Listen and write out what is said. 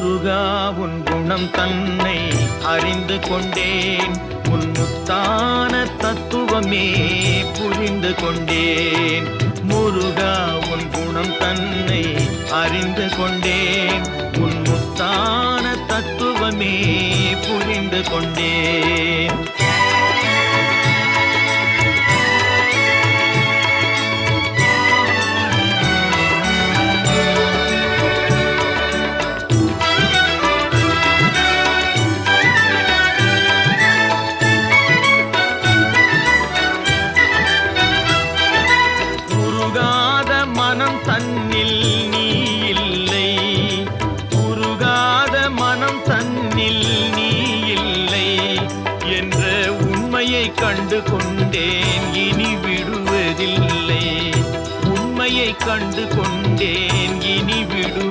முருகா உன் குணம் தன்னை அறிந்து கொண்டேன், உன் முத்தான தத்துவமே புரிந்து கொண்டேன். முருகா உன் குணம் தன்னை அறிந்து கொண்டேன், உன் முத்தான தத்துவமே புரிந்து கொண்டேன். மனம் தன்னில் நீ இல்லை, உருகாத மனம் தன்னில் நீ இல்லை என்ற உண்மையை கண்டு கொண்டேன், இனி விடுவதில்லை. உண்மையை கண்டு கொண்டேன், இனி விடு